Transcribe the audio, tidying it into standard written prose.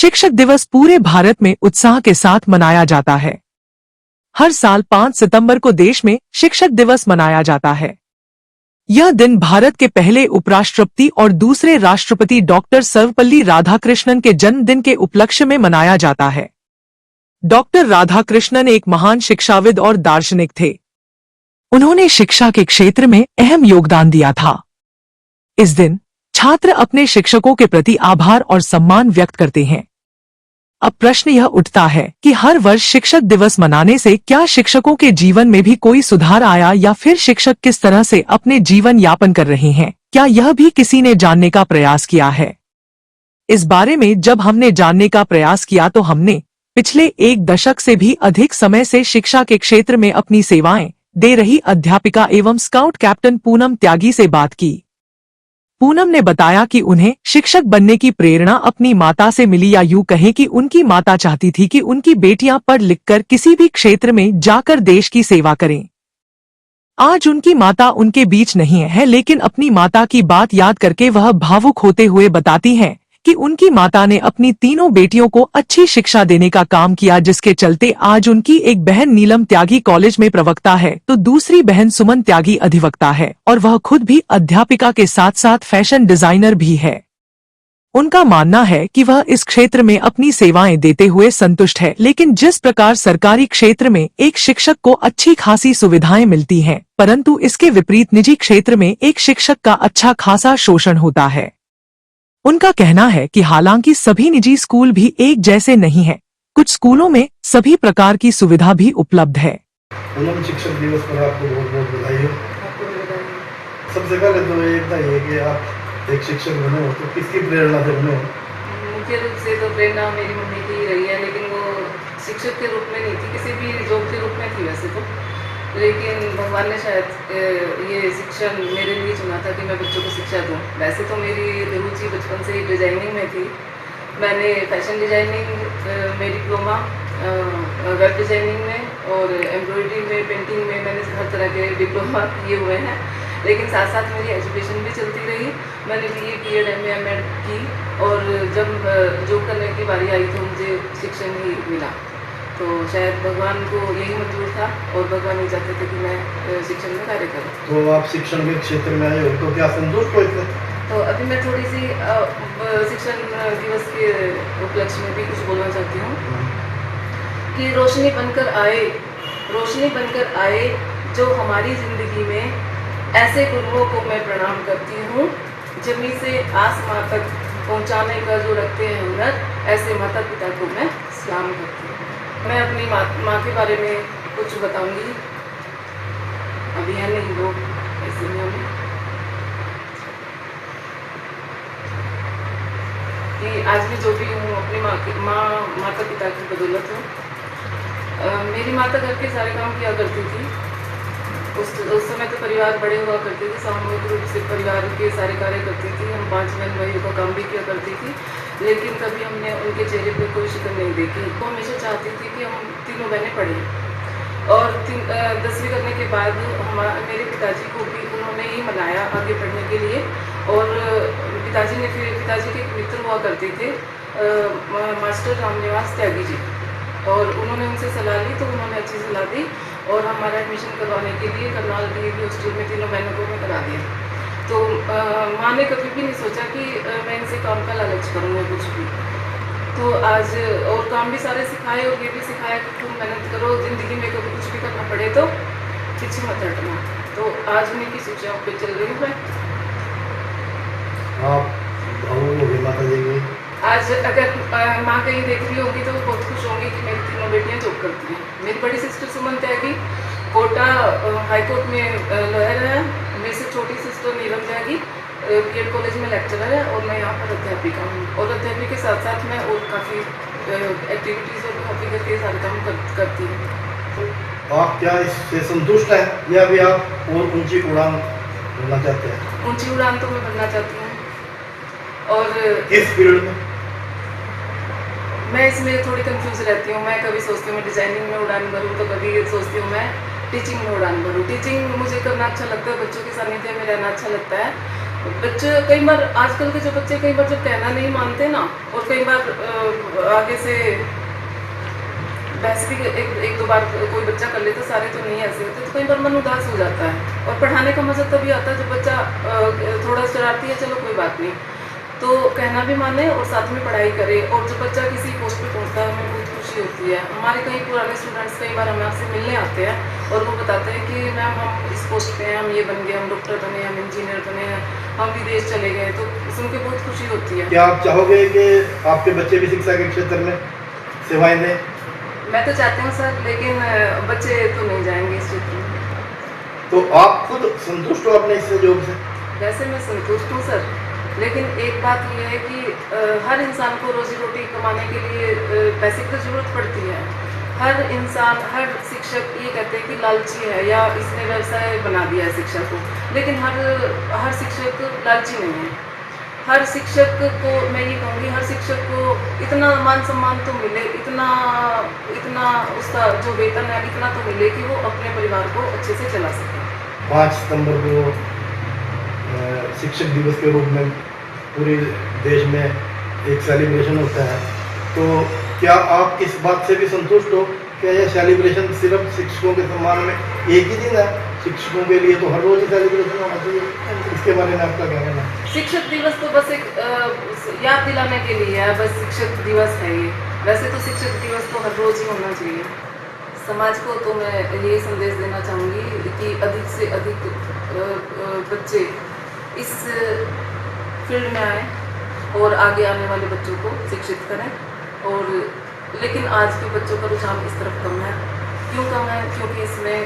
शिक्षक दिवस पूरे भारत में उत्साह के साथ मनाया जाता है। हर साल 5 सितंबर को देश में शिक्षक दिवस मनाया जाता है। यह दिन भारत के पहले उपराष्ट्रपति और दूसरे राष्ट्रपति डॉक्टर सर्वपल्ली राधाकृष्णन के जन्मदिन के उपलक्ष्य में मनाया जाता है। डॉक्टर राधाकृष्णन एक महान शिक्षाविद और दार्शनिक थे। उन्होंने शिक्षा के क्षेत्र में अहम योगदान दिया था। इस दिन छात्र अपने शिक्षकों के प्रति आभार और सम्मान व्यक्त करते हैं। अब प्रश्न यह उठता है कि हर वर्ष शिक्षक दिवस मनाने से क्या शिक्षकों के जीवन में भी कोई सुधार आया या फिर शिक्षक किस तरह से अपने जीवन यापन कर रहे हैं, क्या यह भी किसी ने जानने का प्रयास किया है? इस बारे में जब हमने जानने का प्रयास किया तो हमने पिछले 1 दशक से भी अधिक समय से शिक्षा के क्षेत्र में अपनी सेवाएं दे रही अध्यापिका एवं स्काउट कैप्टन पूनम त्यागी से बात की। पूनम ने बताया कि उन्हें शिक्षक बनने की प्रेरणा अपनी माता से मिली, या यूं कहें कि उनकी माता चाहती थी कि उनकी बेटियां पढ़ लिखकर किसी भी क्षेत्र में जाकर देश की सेवा करें। आज उनकी माता उनके बीच नहीं है, लेकिन अपनी माता की बात याद करके वह भावुक होते हुए बताती हैं कि उनकी माता ने अपनी तीनों बेटियों को अच्छी शिक्षा देने का काम किया, जिसके चलते आज उनकी एक बहन नीलम त्यागी कॉलेज में प्रवक्ता है तो दूसरी बहन सुमन त्यागी अधिवक्ता है और वह खुद भी अध्यापिका के साथ साथ फैशन डिजाइनर भी है। उनका मानना है कि वह इस क्षेत्र में अपनी सेवाएं देते हुए संतुष्ट है, लेकिन जिस प्रकार सरकारी क्षेत्र में एक शिक्षक को अच्छी खासी सुविधाएं मिलती हैं, परंतु इसके विपरीत निजी क्षेत्र में एक शिक्षक का अच्छा खासा शोषण होता है। उनका कहना है कि हालांकि सभी निजी स्कूल भी एक जैसे नहीं हैं, कुछ स्कूलों में सभी प्रकार की सुविधा भी उपलब्ध है। शिक्षक दिवस पर आपको बहुत बहुत बधाई हो। सबसे पहले तो ये कि आप एक शिक्षक बने हो तो किसकी प्रेरणा से बने हो? मुख्य रूप से तो प्रेरणा मेरी मम्मी की रही है, लेकिन वो शिक्षक के रूप में नहीं थी, किसी भी जॉब के रूप में थी वैसे तो, लेकिन भगवान ने शायद ये शिक्षण मेरे लिए चुना था कि मैं बच्चों को शिक्षा दूँ। वैसे तो मेरी रुचि बचपन से ही डिज़ाइनिंग में थी। मैंने फैशन डिज़ाइनिंग में डिप्लोमा, वेब डिज़ाइनिंग में और एम्ब्रॉयडरी में, पेंटिंग में मैंने हर तरह के डिप्लोमा किए हुए हैं, लेकिन साथ साथ मेरी एजुकेशन भी चलती रही। मैंने BA, BEd, MA, M.Ed की और जब जॉब करने की बारी आई तो मुझे शिक्षण ही मिला। तो शायद भगवान को यही मंजूर था और भगवान ही चाहते थे कि मैं शिक्षण में कार्य करूँ। तो आप शिक्षण के क्षेत्र में आए हो तो क्या संतुष्ट हो इससे? तो अभी मैं थोड़ी सी शिक्षण दिवस के उपलक्ष्य में भी कुछ बोलना चाहती हूँ कि रोशनी बनकर आए जो हमारी ज़िंदगी में, ऐसे गुरुओं को मैं प्रणाम करती हूँ। जमीन से आसमां तक पहुँचाने का जो रखते हैं हुनर, ऐसे माता पिता को मैं सलाम करती हूँ। मैं अपनी माँ के बारे में कुछ बताऊंगी। अभी है नहीं वो इस दुनिया में, कि आज भी जो भी हूँ अपनी माता पिता की बदौलत हूँ। मेरी माता घर के सारे काम किया करती थी। उस समय तो परिवार बड़े हुआ करते थे, सामूहिक रूप से परिवार के सारे कार्य करती थी। हम 5 बहन भाइयों का काम भी किया करती थी, लेकिन कभी हमने उनके चेहरे पर कोई शिकन नहीं देखी। वो हमेशा चाहती थी कि हम तीनों बहनें पढ़ें और 10वीं करने के बाद मेरे पिताजी को भी उन्होंने ही मनाया आगे पढ़ने के लिए। और पिताजी के एक मित्र हुआ करते थे मास्टर रामनिवास त्यागी जी, और उन्होंने उनसे सलाह ली तो उन्होंने अच्छी सलाह दी और हमारा एडमिशन करवाने के लिए करनाल DAV हॉस्टल में तीनों बहनों को मैं करा दिया। तो माँ ने कभी भी नहीं सोचा कि मैं इनसे काम का लालच करूँगा कुछ भी। तो आज और काम भी सारे सिखाए और ये भी सिखाया कि तुम मेहनत करो, ज़िंदगी में कभी कुछ भी करना पड़े तो पीछे मत हटना। तो आज उन्हीं की शिक्षाओं पे चल रही हूँ मैं। आज अगर माँ कहीं देख रही होगी तो वो बहुत खुश होंगी कि मेरी तीनों बेटियाँ जॉब करती हैं। मेरी बड़ी सिस्टर सुमन त्यागी कोटा हाई कोर्ट में लॉयर है। मेरे से छोटी सिस्टर नीलम त्यागी BEd कॉलेज में लेक्चरर है और मैं यहाँ पर अध्यापिका हूँ। और अध्यापिका के साथ साथ मैं और काफ़ी एक्टिविटीज़ और हॉबी करके सारे काम करती हूँ। तो आप क्या इससे संतुष्ट हैं या भी आप और ऊंची उड़ान भरना चाहते हैं? ऊंची उड़ान तो मैं भरना चाहती हूँ। और इस फील्ड में मैं इसमें थोड़ी कंफ्यूज रहती हूँ। मैं कभी सोचती हूँ मैं डिज़ाइनिंग में उड़ान भरूँ, तो कभी सोचती हूँ मैं टीचिंग में उड़ान भरूँ। टीचिंग मुझे करना अच्छा लगता है, बच्चों के सानिध्य में रहना अच्छा लगता है बच्चे कई बार, आजकल के जो बच्चे कई बार जब कहना नहीं मानते ना, और कई बार आगे से बहस भी एक दो बार कोई बच्चा कर ले, तो सारे तो नहीं ऐसे होते, तो कई बार मन उदास हो जाता है। और पढ़ाने का मजा तभी आता है जब बच्चा थोड़ा शरारती है, चलो कोई बात नहीं, तो कहना भी माने और साथ में पढ़ाई करे। और जब बच्चा किसी पोस्ट पे पहुंचता है, हमें बहुत खुशी होती है। हमारे कई पुराने स्टूडेंट्स कई बार हमें आपसे मिलने आते हैं और वो बताते हैं कि मैम हम इस पोस्ट पे हैं, हम ये बन गए, हम डॉक्टर बने, हम इंजीनियर बने हैं, हम विदेश चले गए, तो सुन के बहुत खुशी होती है। क्या आप चाहोगे कि आपके बच्चे भी शिक्षा के क्षेत्र में सेवाएं दें? मैं तो चाहती हूँ सर, लेकिन बच्चे तो नहीं जाएंगे इस क्षेत्र में। तो आप खुद संतुष्ट हो अपने इस जॉब से? वैसे मैं संतुष्ट हूँ सर, लेकिन एक बात ये है कि हर इंसान को रोजी रोटी कमाने के लिए पैसे की तो जरूरत पड़ती है। हर इंसान, हर शिक्षक ये कहते हैं कि लालची है या इसने व्यवसाय बना दिया है शिक्षा को, लेकिन हर शिक्षक लालची नहीं है। हर शिक्षक को मैं ये कहूँगी, हर शिक्षक को इतना मान सम्मान तो मिले, इतना उसका जो वेतन है इतना तो मिले कि वो अपने परिवार को अच्छे से चला सके। 5 सितंबर को शिक्षक दिवस के रूप में पूरे देश में एक सेलिब्रेशन होता है, तो क्या आप इस बात से भी संतुष्ट हो? क्या यह सेलिब्रेशन सिर्फ शिक्षकों के सम्मान में एक ही दिन है? शिक्षकों के लिए तो हर रोज ही सेलिब्रेशन होना चाहिए, इसके बारे में आपका क्या कहना है? शिक्षक दिवस तो बस एक याद दिलाने के लिए है, बस शिक्षक दिवस है ये। वैसे तो शिक्षक दिवस तो हर रोज ही होना चाहिए। समाज को तो मैं यही संदेश देना चाहूँगी कि अधिक से अधिक बच्चे इस फील्ड में आए और आगे आने वाले बच्चों को शिक्षित करें। और लेकिन आज के बच्चों का रुझान इस तरफ कम है। क्यों कम है? क्योंकि इसमें